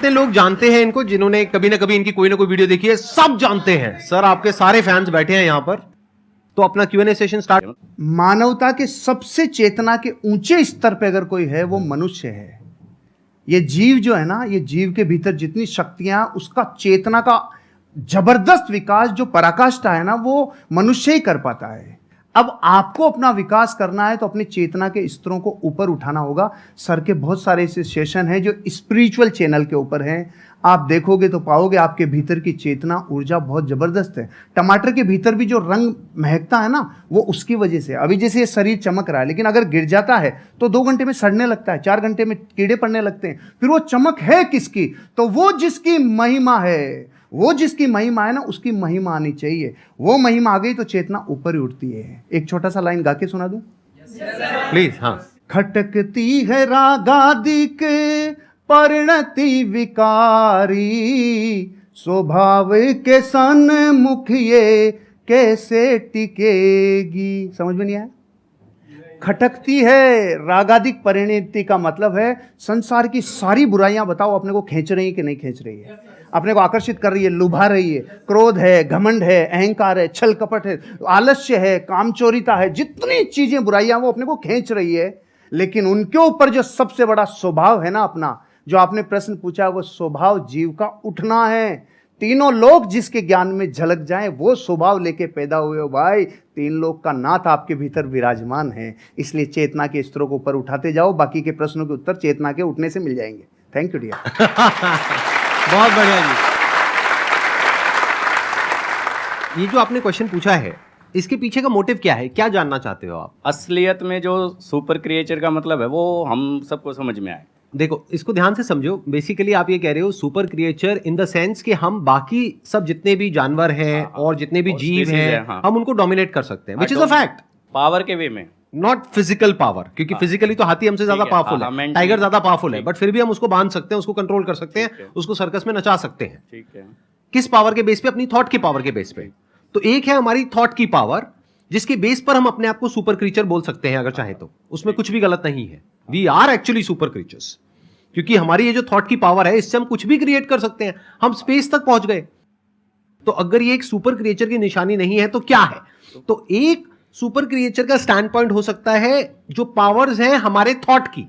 कितने लोग जानते हैं इनको, जिन्होंने कभी ना कभी इनकी कोई ना कोई वीडियो देखी है? सब जानते हैं सर, आपके सारे फैंस बैठे हैं यहां पर। तो अपना Q&A सेशन स्टार्ट। मानवता के सबसे चेतना के ऊंचे स्तर पे अगर कोई है वो मनुष्य है। ये जीव जो है ना, ये जीव के भीतर जितनी शक्तियां, उसका चेतना का जबरदस्त विकास जो पराकाष्ठा है ना, वो मनुष्य ही कर पाता है। अब आपको अपना विकास करना है तो अपनी चेतना के स्तरों को ऊपर उठाना होगा। सर के बहुत सारे ऐसे सेशन हैं जो स्पिरिचुअल चैनल के ऊपर हैं, आप देखोगे तो पाओगे आपके भीतर की चेतना ऊर्जा बहुत जबरदस्त है। टमाटर के भीतर भी जो रंग महकता है ना, वो उसकी वजह से। अभी जैसे ये शरीर चमक रहा है, लेकिन अगर गिर जाता है तो 2 घंटे में सड़ने लगता है, 4 घंटे में कीड़े पड़ने लगते हैं। फिर वो चमक है किसकी? तो वो जिसकी महिमा है, वो जिसकी महिमा है ना, उसकी महिमा आनी चाहिए। वो महिमा आ गई तो चेतना ऊपर ही उठती है। एक छोटा सा लाइन गा के सुना दूं प्लीज। हाँ। खटकती है रागादिक परिणति विकारी, स्वभाव के सन्मुख ये कैसे टिकेगी। समझ में नहीं आया? खटकती है रागादिक परिणति का मतलब है संसार की सारी बुराइयां बताओ अपने को खींच रही है कि नहीं खींच रही है, अपने को आकर्षित कर रही है, लुभा रही है। क्रोध है, घमंड है, अहंकार है, छल कपट है, आलस्य है, कामचोरिता है, जितनी चीजें बुराइयां वो अपने को खींच रही है। लेकिन उनके ऊपर जो सबसे बड़ा स्वभाव है ना अपना, जो आपने प्रश्न पूछा, वो स्वभाव जीव का उठना है। तीनों लोग जिसके ज्ञान में झलक जाएं, वो स्वभाव लेके पैदा हुए हो भाई। 3 लोग का नाथ आपके भीतर विराजमान है। इसलिए चेतना के स्तरों को ऊपर उठाते जाओ, बाकी के प्रश्नों के उत्तर चेतना के उठने से मिल जाएंगे। Thank you dear. बहुत बढ़िया जी। ये जो आपने क्वेश्चन पूछा है, इसके पीछे का मोटिव क्या है? क्या जानना चाहते हो आप? असलियत में जो सुपर क्रिएचर का मतलब है वो हम सबको समझ में आए। देखो, इसको ध्यान से समझो। बेसिकली आप ये कह रहे हो super creature in the sense कि हम बाकी सब जितने भी जानवर हैं और जितने भी जीव हैं, हम उनको डोमिनेट कर सकते हैं, which is a fact. Power के वे में, नॉट फिजिकल पावर, क्योंकि फिजिकली तो हाथी हमसे ज्यादा पावरफुल है, टाइगर ज्यादा पावरफुल है, बट फिर भी हम उसको बांध सकते हैं, उसको कंट्रोल कर सकते हैं, उसको सर्कस में नचा सकते हैं। ठीक है। किस पावर के बेस पे? अपनी थॉट की पावर के बेस पे। तो एक है हमारी थॉट की पावर, जिसके बेस पर हम अपने आप को सुपर क्रीचर बोल सकते हैं अगर चाहे तो। उसमें कुछ भी गलत नहीं है। We are actually super creatures, क्योंकि हमारी ये जो थॉट की पावर है, इससे हम कुछ भी क्रिएट कर सकते हैं। हम स्पेस तक पहुंच गए। तो अगर ये एक सुपर क्रिएचर की निशानी नहीं है तो क्या है? तो एक सुपर क्रिएचर का स्टैंड पॉइंट हो सकता है जो पावर्स हैं हमारे थॉट की,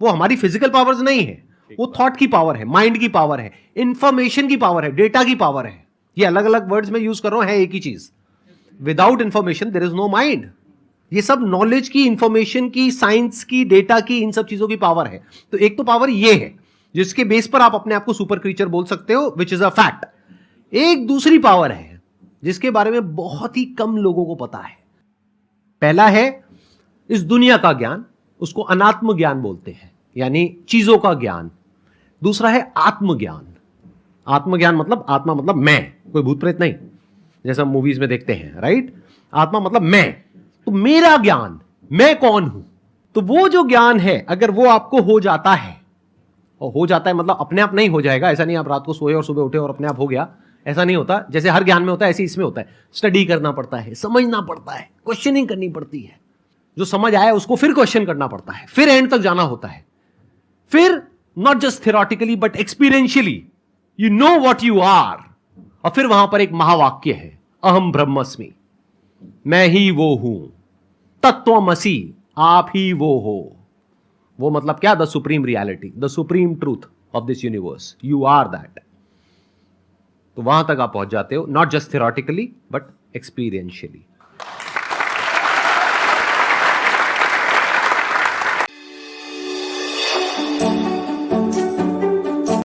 वो हमारी फिजिकल पावर्स नहीं है, वो थॉट की पावर है, माइंड की पावर है, इंफॉर्मेशन की पावर है, डेटा की पावर है। ये अलग अलग वर्ड्स में यूज कर रहा हूं, है एक ही चीज। Without information there is no mind. ये सब नॉलेज की, इंफॉर्मेशन की, साइंस की, डेटा की, इन सब चीजों की पावर है। तो एक तो पावर ये है जिसके बेस पर आप अपने आप को सुपर क्रीचर बोल सकते हो, विच इज अ फैक्ट। एक दूसरी पावर है जिसके बारे में बहुत ही कम लोगों को पता है। पहला है इस दुनिया का ज्ञान, उसको अनात्म ज्ञान बोलते हैं, यानी चीजों का ज्ञान। दूसरा है आत्मज्ञान। आत्मज्ञान मतलब, आत्मा मतलब मैं, कोई भूत प्रेत नहीं, जैसा मूवीज में देखते हैं, राइट? आत्मा मतलब मैं, तो मेरा ज्ञान, मैं कौन हूं। तो वो जो ज्ञान है, अगर वो आपको हो जाता है, और हो जाता है मतलब अपने आप नहीं हो जाएगा, ऐसा नहीं आप रात को सोए और सुबह उठे और अपने आप हो गया, ऐसा नहीं होता। जैसे हर ज्ञान में होता है, ऐसे इसमें होता है। स्टडी करना पड़ता है, समझना पड़ता है, क्वेश्चनिंग करनी पड़ती है। जो समझ आया उसको फिर क्वेश्चन करना पड़ता है, फिर एंड तक जाना होता है। फिर not just theoretically but experientially you know what you are. और फिर वहां पर एक महावाक्य है, अहम ब्रह्मस्मि, मैं ही वो हूं, तत्वमसि, आप ही वो हो। वो मतलब क्या? The supreme reality, the supreme truth of this universe, you are that. तो वहां तक आप पहुंच जाते हो, not just theoretically but experientially.